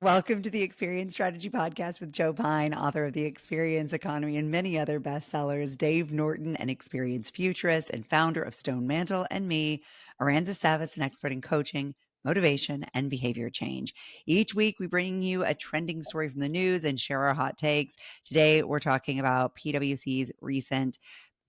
Welcome to the Experience Strategy Podcast with Joe Pine, author of The Experience Economy and many other bestsellers, Dave Norton, an experience futurist and founder of Stone Mantle, and me, Aranza Savas, an expert in coaching, motivation, and behavior change. Each week, we bring you a trending story from the news and share our hot takes. Today, we're talking about PWC's recent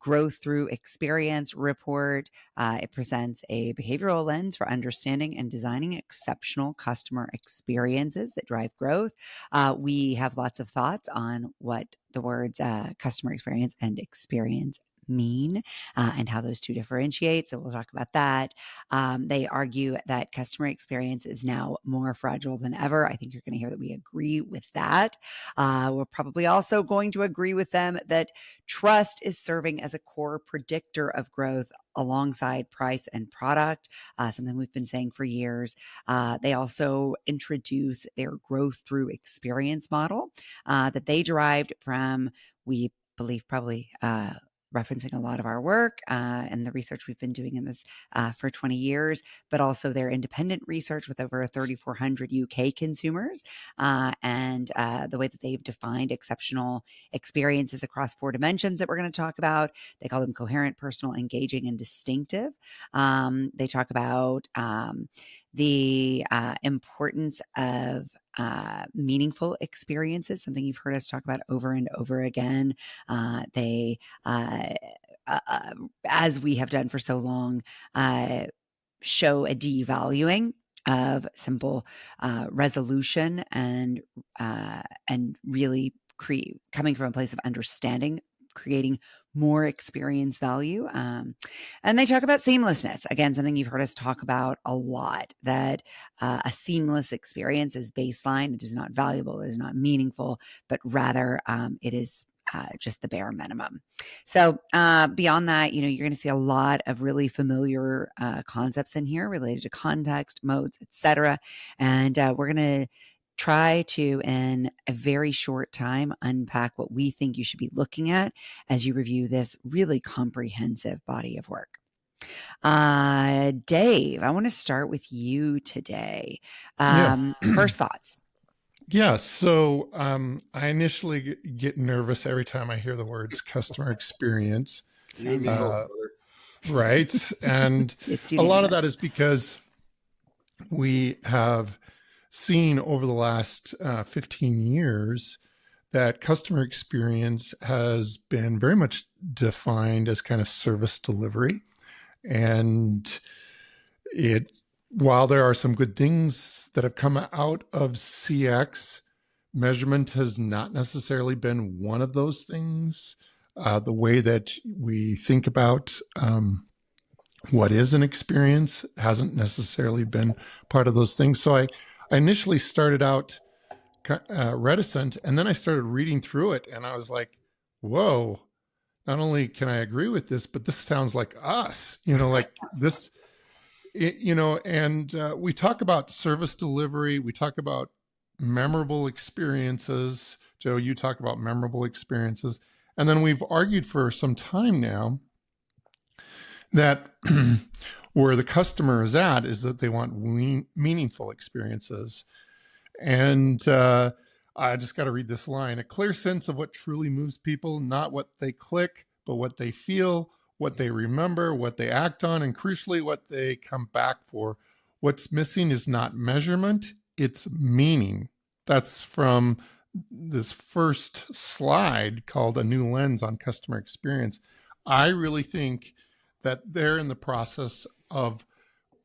Growth Through Experience report. It presents a behavioral lens for understanding and designing exceptional customer experiences that drive growth. We have lots of thoughts on what the words customer experience and experience mean and how those two differentiate. So we'll talk about that. They argue that customer experience is now more fragile than ever. I think you're going to hear that we agree with that. We're probably also going to agree with them that trust is serving as a core predictor of growth alongside price and product, something we've been saying for years. They also introduce their growth through experience model that they derived from, we believe, probably referencing a lot of our work and the research we've been doing in this for 20 years, but also their independent research with over 3,400 UK consumers and the way that they've defined exceptional experiences across 4 dimensions that we're going to talk about. They call them coherent, personal, engaging, and distinctive. They talk about the importance of meaningful experiences, something you've heard us talk about over and over again. They, as we have done for so long, show a devaluing of simple resolution and really coming from a place of understanding, creating more experience value. And they talk about seamlessness. Again, something you've heard us talk about a lot, that a seamless experience is baseline. It is not valuable. It is not meaningful, but rather it is just the bare minimum. So beyond that, you're going to see a lot of really familiar concepts in here related to context, modes, etc. And we're going to try to, in a very short time, unpack what we think you should be looking at as you review this really comprehensive body of work. Dave, I want to start with you today. First thoughts. Yeah, so I initially get nervous every time I hear the words customer experience. Right. And a lot of that is because we have seen over the last 15 years that customer experience has been very much defined as kind of service delivery. And while there are some good things that have come out of CX, measurement has not necessarily been one of those things. The way that we think about what is an experience hasn't necessarily been part of those things. So I initially started out reticent, and then I started reading through it, and I was like, whoa, not only can I agree with this, but this sounds like us, like this, and we talk about service delivery. We talk about memorable experiences. Joe, you talk about memorable experiences. And then we've argued for some time now that where the customer is at is that they want meaningful experiences. And I just got to read this line: a clear sense of what truly moves people, not what they click, but what they feel, what they remember, what they act on, and crucially, what they come back for. What's missing is not measurement, it's meaning. That's from this first slide called A New Lens on Customer Experience. I really think that they're in the process of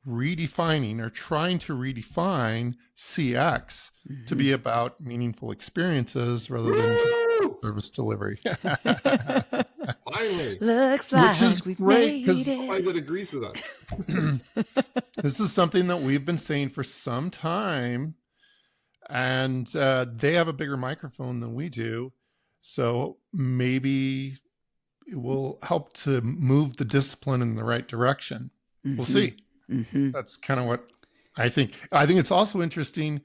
redefining or trying to redefine CX to be about meaningful experiences rather than service delivery. Finally. Looks like which is great because somebody that agrees with us. this is something that we've been saying for some time, and they have a bigger microphone than we do. So maybe it will help to move the discipline in the right direction. We'll see. That's kind of what I think. I think it's also interesting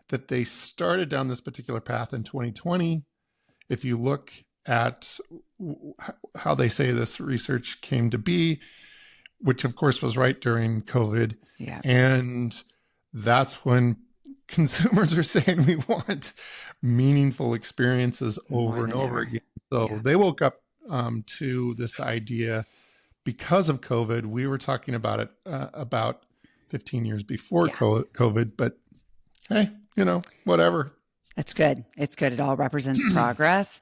that they started down this particular path in 2020. If you look at how they say this research came to be, which of course was right during COVID. Yeah. And that's when consumers are saying we want meaningful experiences over and over again. So they woke up to this idea because of COVID. We were talking about it about 15 years before COVID, but hey, whatever. It's good. It's good. It all represents progress.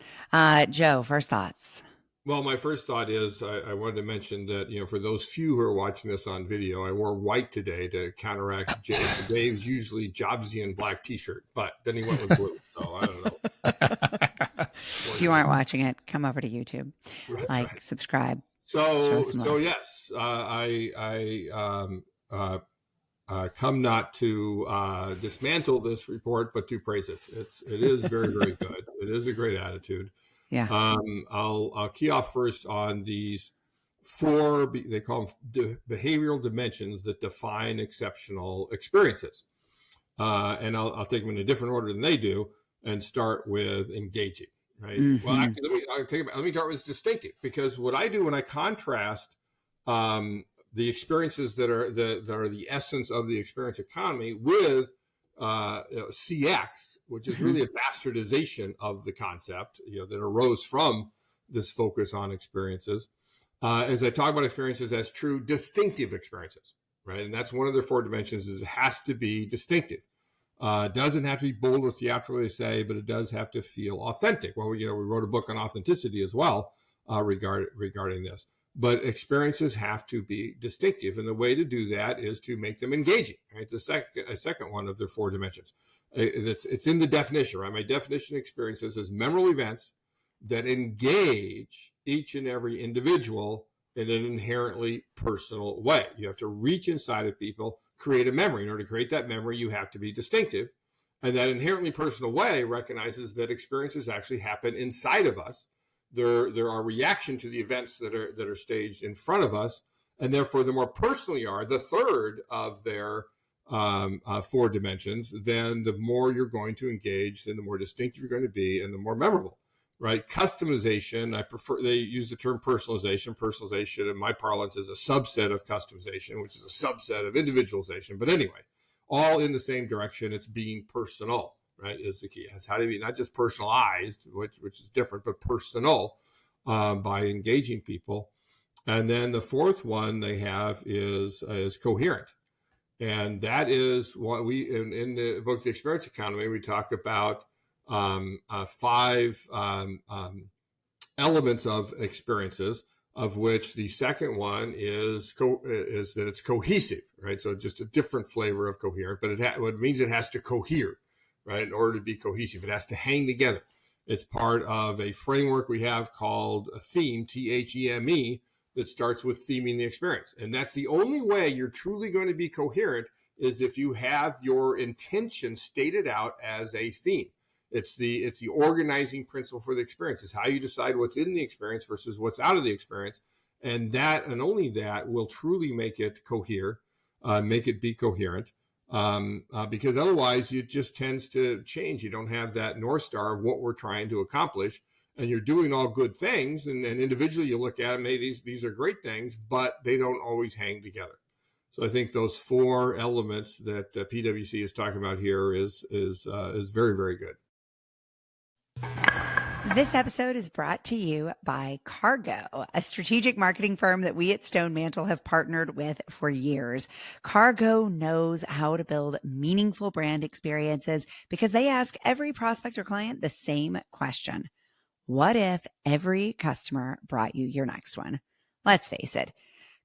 Joe, first thoughts. Well, my first thought is I wanted to mention that, for those few who are watching this on video, I wore white today to counteract Dave's usually Jobsian black t-shirt, but then he went with blue. So I don't know. If you aren't watching it, come over to YouTube, subscribe. So yes, I come not to dismantle this report, but to praise it. It is very, very good. It is a great attitude. Yeah. I'll key off first on these 4, they call them behavioral dimensions that define exceptional experiences. And I'll take them in a different order than they do and start with engaging, right? Mm-hmm. Well, actually, let me start with distinctive, because what I do when I contrast the experiences that are the essence of the experience economy with CX, which is really a bastardization of the concept, that arose from this focus on experiences. As I talk about experiences as true distinctive experiences, right? And that's one of their 4 dimensions, is it has to be distinctive. It doesn't have to be bold or theatrical, they say, but it does have to feel authentic. Well, we wrote a book on authenticity as well regarding this. But experiences have to be distinctive, and the way to do that is to make them engaging. Right, a second one of their 4 dimensions. It's in the definition. Right, my definition of experiences is memorable events that engage each and every individual in an inherently personal way. You have to reach inside of people, create a memory. In order to create that memory, you have to be distinctive, and that inherently personal way recognizes that experiences actually happen inside of us. There are reaction to the events that are staged in front of us, and therefore the more personal you are, the third of their 4 dimensions, then the more you're going to engage, then the more distinctive you're going to be, and the more memorable. Right? Customization, they use the term personalization. Personalization, in my parlance, is a subset of customization, which is a subset of individualization. But anyway, all in the same direction. It's being personal. Right, is the key. It's how to be not just personalized, which is different, but personal by engaging people. And then the 4th one they have is coherent, and that is what we in the book The Experience Economy, we talk about 5 elements of experiences, of which the second one is that it's cohesive. Right, so just a different flavor of coherent, but it means it has to cohere. Right, in order to be cohesive, it has to hang together. It's part of a framework we have called a theme, THEME, that starts with theming the experience. And that's the only way you're truly going to be coherent, is if you have your intention stated out as a theme. It's the organizing principle for the experience. It's how you decide what's in the experience versus what's out of the experience. And that, and only that, will truly make it cohere, make it be coherent. Because otherwise it just tends to change. You don't have that North Star of what we're trying to accomplish, and you're doing all good things. And individually you look at them, hey, these are great things, but they don't always hang together. So I think those 4 elements that PWC is talking about here is very, very good. This episode is brought to you by Cargo, a strategic marketing firm that we at Stone Mantle have partnered with for years. Cargo knows how to build meaningful brand experiences because they ask every prospect or client the same question. What if every customer brought you your next one? Let's face it,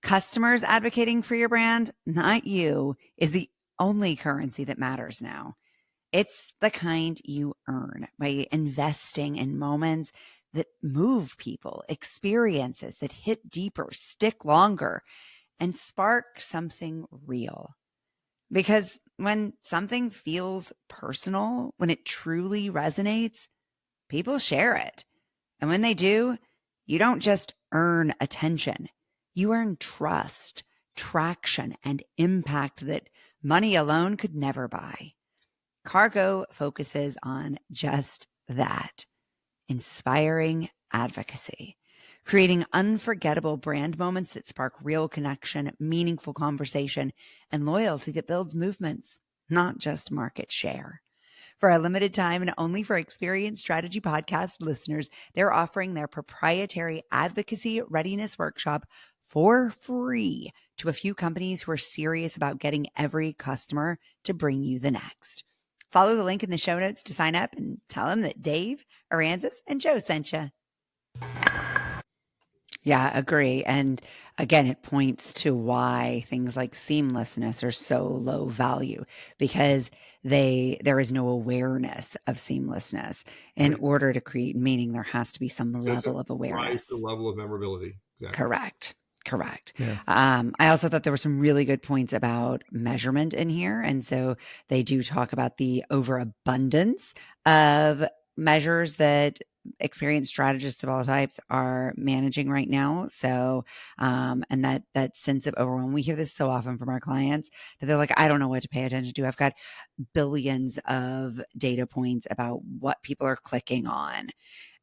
customers advocating for your brand, not you, is the only currency that matters now. It's the kind you earn by investing in moments that move people, experiences that hit deeper, stick longer, and spark something real. Because when something feels personal, when it truly resonates, people share it. And when they do, you don't just earn attention. You earn trust, traction, and impact that money alone could never buy. Cargo focuses on just that, inspiring advocacy, creating unforgettable brand moments that spark real connection, meaningful conversation, and loyalty that builds movements, not just market share. For a limited time and only for Experience Strategy Podcast listeners, they're offering their proprietary advocacy readiness workshop for free to a few companies who are serious about getting every customer to bring you the next. Follow the link in the show notes to sign up and tell them that Dave, Aranzis, and Joe sent you. Yeah, agree. And again, it points to why things like seamlessness are so low value, because there is no awareness of seamlessness. In order to create meaning, there has to be some level of awareness. Rise the level of memorability. Exactly. Correct. Yeah. I also thought there were some really good points about measurement in here. And so they do talk about the overabundance of measures that experienced strategists of all types are managing right now. So, and that sense of overwhelm, we hear this so often from our clients that they're like, I don't know what to pay attention to. I've got billions of data points about what people are clicking on.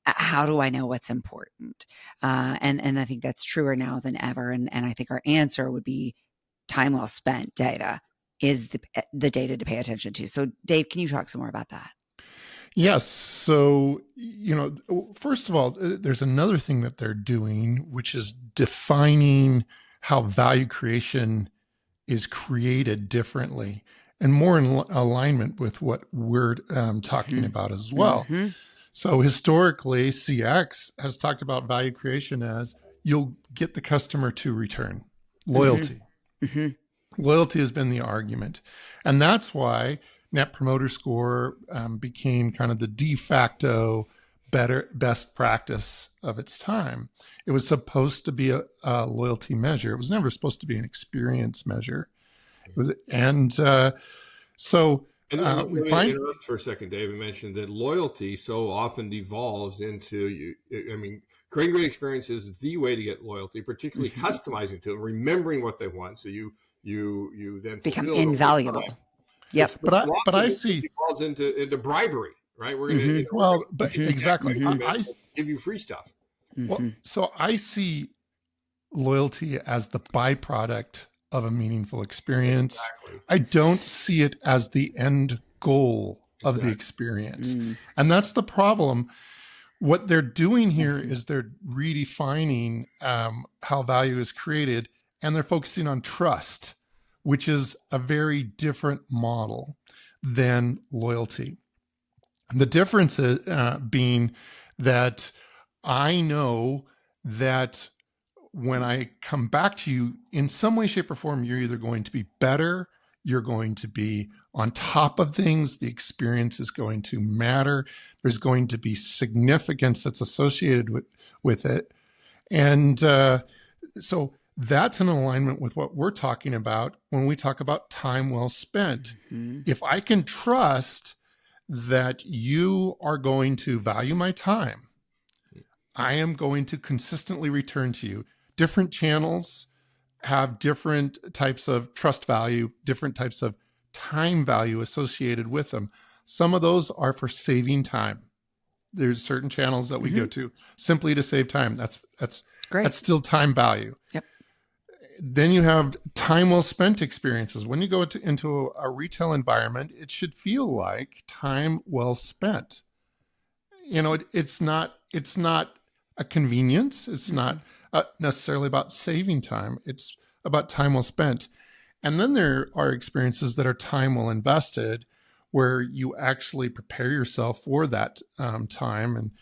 How do I know what's important? And I think that's truer now than ever. And I think our answer would be time well spent data is the data to pay attention to. So Dave, can you talk some more about that? Yes. So, first of all, there's another thing that they're doing, which is defining how value creation is created differently and more in alignment with what we're talking about as well. Mm-hmm. So historically, CX has talked about value creation as you'll get the customer to return. Loyalty. Mm-hmm. Loyalty has been the argument. And that's why Net Promoter Score became kind of the de facto best practice of its time. It was supposed to be a loyalty measure. It was never supposed to be an experience measure. It was, let me interrupt for a second, David. Mentioned that loyalty so often devolves into, creating great experiences is the way to get loyalty, particularly customizing to them, remembering what they want. So you then become invaluable. Yep. But I see it devolves into bribery, right? We're going to exactly. I give you free stuff. Well, so I see loyalty as the byproduct of a meaningful experience. Exactly. I don't see it as the end goal of the experience. And that's the problem. What they're doing here is they're redefining how value is created, and they're focusing on trust, which is a very different model than loyalty. The difference being that I know that when I come back to you, in some way, shape, or form, you're either going to be better, you're going to be on top of things, the experience is going to matter, there's going to be significance that's associated with it. And so that's in alignment with what we're talking about when we talk about time well spent. If I can trust that you are going to value my time, I am going to consistently return to you. Different channels have different types of trust value, different types of time value associated with them. Some of those are for saving time. There's certain channels that we go to simply to save time. That's great. That's still time value. Yep. Then you have time well spent experiences. When you go into a retail environment, it should feel like time well spent. It's not a convenience. It's not necessarily about saving time. It's about time well spent. And then there are experiences that are time well invested, where you actually prepare yourself for that time,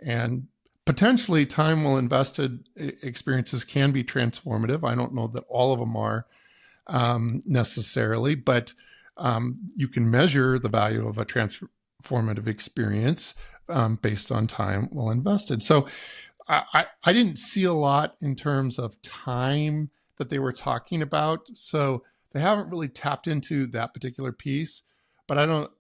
and potentially time well invested experiences can be transformative. I don't know that all of them are necessarily, but you can measure the value of a transformative experience based on time well invested. So I didn't see a lot in terms of time that they were talking about. So they haven't really tapped into that particular piece, but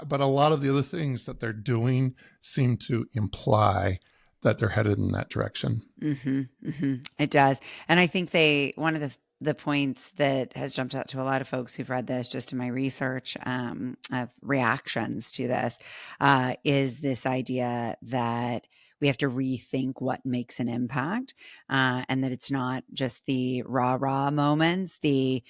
but a lot of the other things that they're doing seem to imply that they're headed in that direction. It does. And I think one of the points that has jumped out to a lot of folks who've read this, just in my research of reactions to this, is this idea that we have to rethink what makes an impact, and that it's not just the rah-rah moments, the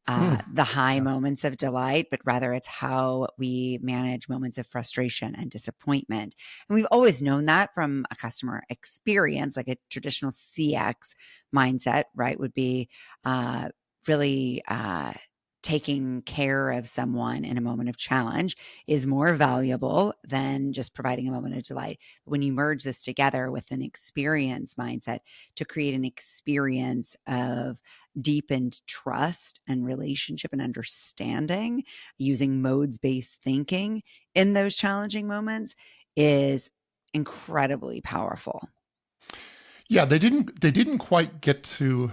the high moments of delight, but rather it's how we manage moments of frustration and disappointment. And we've always known that from a customer experience, like a traditional CX mindset, right, would be really taking care of someone in a moment of challenge is more valuable than just providing a moment of delight. But when you merge this together with an experience mindset to create an experience of deepened trust and relationship and understanding using modes-based thinking in those challenging moments is incredibly powerful. Yeah, they didn't quite get to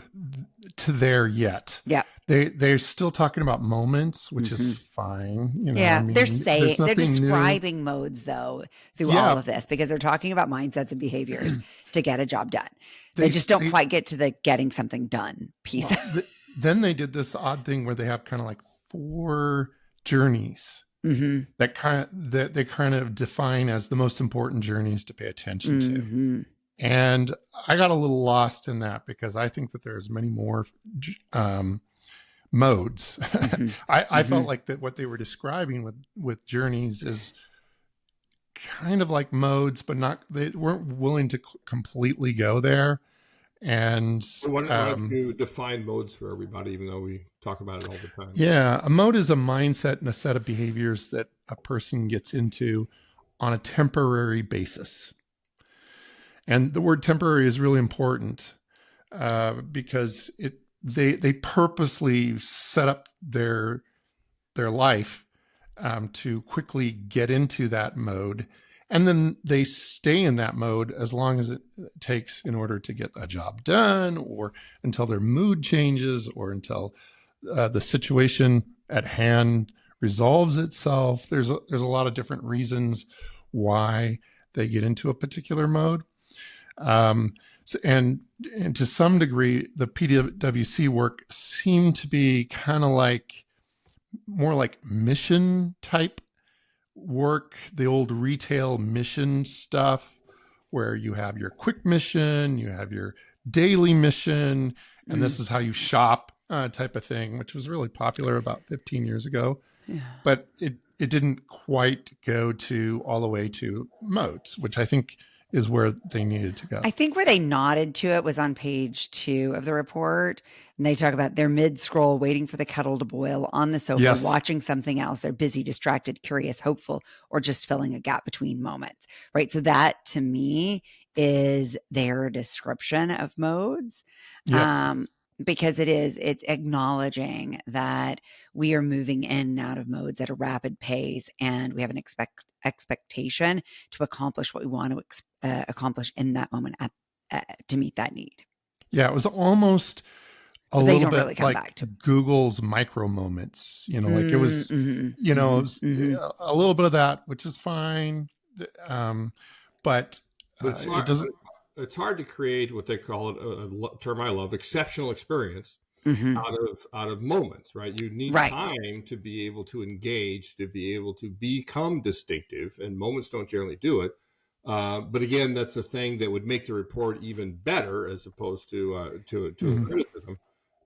there yet. Yeah. They're still talking about moments, which is fine. Yeah, I mean, they're describing new. modes though through all of this because they're talking about mindsets and behaviors to get a job done. They just don't quite get to the getting something done piece. Well, then they did this odd thing where they have kind of like 4 journeys that they kind of define as the most important journeys to pay attention to. And I got a little lost in that because I think that there's many more modes. I felt like that what they were describing with journeys is kind of like modes, but they weren't willing to completely go there. And why don't you define modes for everybody, even though we talk about it all the time? Yeah, a mode is a mindset and a set of behaviors that a person gets into on a temporary basis. And the word temporary is really important because they purposely set up their life to quickly get into that mode, and then they stay in that mode as long as it takes in order to get a job done, or until their mood changes, or until the situation at hand resolves itself. There's a lot of different reasons why they get into a particular mode. And to some degree, the PWC work seemed to be kind of like more like mission type work, the old retail mission stuff, where you have your quick mission, you have your daily mission, and this is how you shop type of thing, which was really popular about 15 years ago. Yeah. But it didn't quite go all the way to modes, which I think is where they needed to go. I think where they nodded to it was on page 2 of the report. And they talk about they're mid-scroll, waiting for the kettle to boil, on the sofa, watching something else. They're busy, distracted, curious, hopeful, or just filling a gap between moments, right? So that, to me, is their description of modes. Yep. Because it's acknowledging that we are moving in and out of modes at a rapid pace, and we have an expectation to accomplish what we want to accomplish in that moment to meet that need. Yeah, it was almost a little bit really like back to Google's micro moments. Like it was, it was a little bit of that, which is fine, but it doesn't. It's hard to create what they call it, a term I love, exceptional experience out of moments, right? You need time to be able to engage, to be able to become distinctive, and moments don't generally do it. But again, that's a thing that would make the report even better as opposed to a criticism.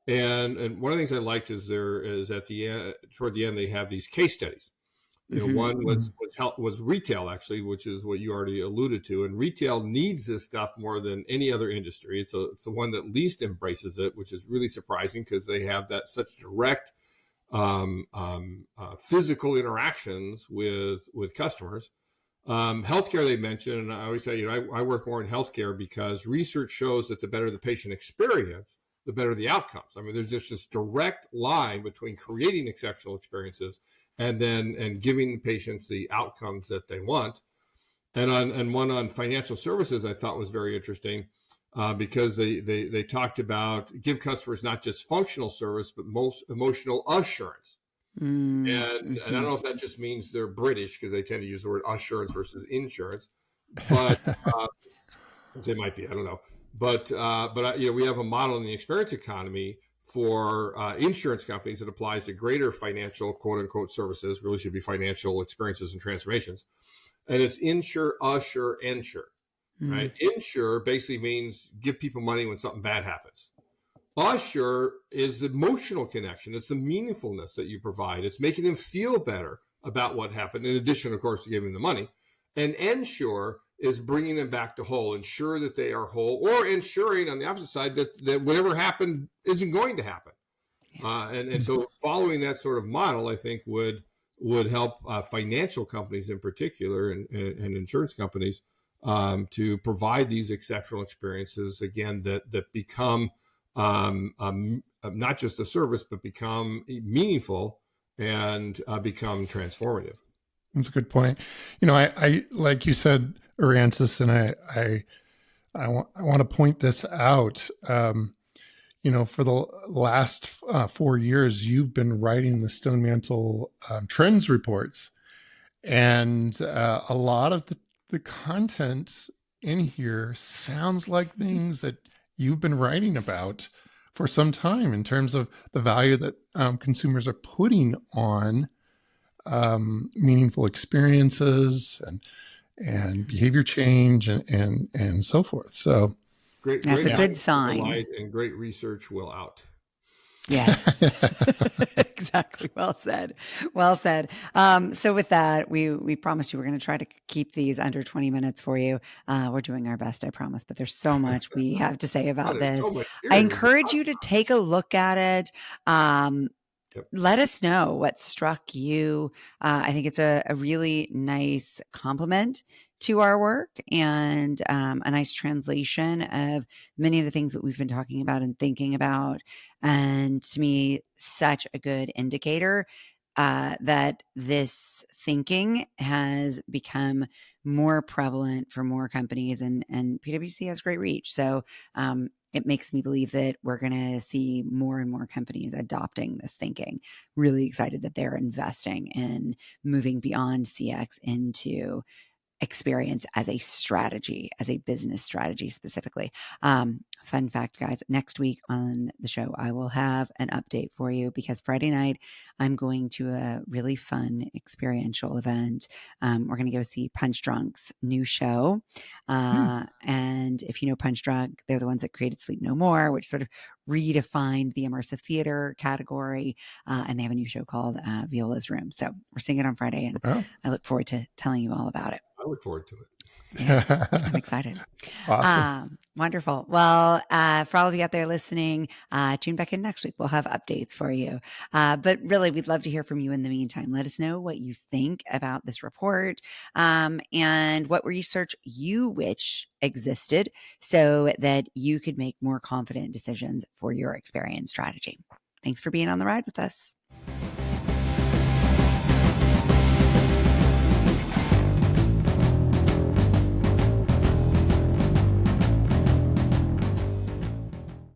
And one of the things I liked is at the end, toward the end, they have these case studies. One was retail, actually, which is what you already alluded to. And retail needs this stuff more than any other industry. It's the one that least embraces it, which is really surprising because they have such direct physical interactions with customers. Healthcare, they mentioned, and I always say, I work more in healthcare because research shows that the better the patient experience, the better the outcomes. I mean, there's just this direct line between creating exceptional experiences and giving patients the outcomes that they want. And one on financial services I thought was very interesting because they talked about give customers not just functional service, but most emotional assurance. And I don't know if that just means they're British because they tend to use the word assurance versus insurance, but they might be, I don't know. But we have a model in the experience economy for insurance companies that applies to greater financial, quote unquote, services, really should be financial experiences and transformations. And it's insure, assure, ensure, right? Insure basically means give people money when something bad happens. Assure is the emotional connection. It's the meaningfulness that you provide. It's making them feel better about what happened, in addition, of course, to giving them money. And ensure is bringing them back to whole, ensure that they are whole, or ensuring on the opposite side that whatever happened isn't going to happen. And so following that sort of model, I think would help financial companies in particular and insurance companies to provide these exceptional experiences, again, that become not just a service, but become meaningful and become transformative. That's a good point. I like you said, Aransas, and I want to point this out. For the last 4 years, you've been writing the Stone Mantle trends reports, and a lot of the content in here sounds like things that you've been writing about for some time in terms of the value that consumers are putting on meaningful experiences and behavior change and so forth. So that's a good sign. And great research will out. Yes, exactly. Well said. Well said. So with that, we promised you we're going to try to keep these under 20 minutes for you. We're doing our best, I promise, but there's so much we have to say about this. So I encourage you to take a look at it. Let us know what struck you. I think it's a really nice compliment to our work and a nice translation of many of the things that we've been talking about and thinking about. And to me, such a good indicator that this thinking has become more prevalent for more companies, and PWC has great reach. So it makes me believe that we're going to see more and more companies adopting this thinking. Really excited that they're investing in moving beyond CX into experience as a strategy, as a business strategy specifically. Fun fact, guys, next week on the show, I will have an update for you because Friday night, I'm going to a really fun experiential event. We're going to go see Punch Drunk's new show. And if you know Punch Drunk, they're the ones that created Sleep No More, which sort of redefined the immersive theater category. And they have a new show called Viola's Room. So we're seeing it on Friday, and I look forward to telling you all about it. I look forward to it. Yeah, I'm excited. Awesome. Wonderful. Well, for all of you out there listening, tune back in next week. We'll have updates for you. But really, we'd love to hear from you in the meantime. Let us know what you think about this report and what research you wish existed so that you could make more confident decisions for your experience strategy. Thanks for being on the ride with us.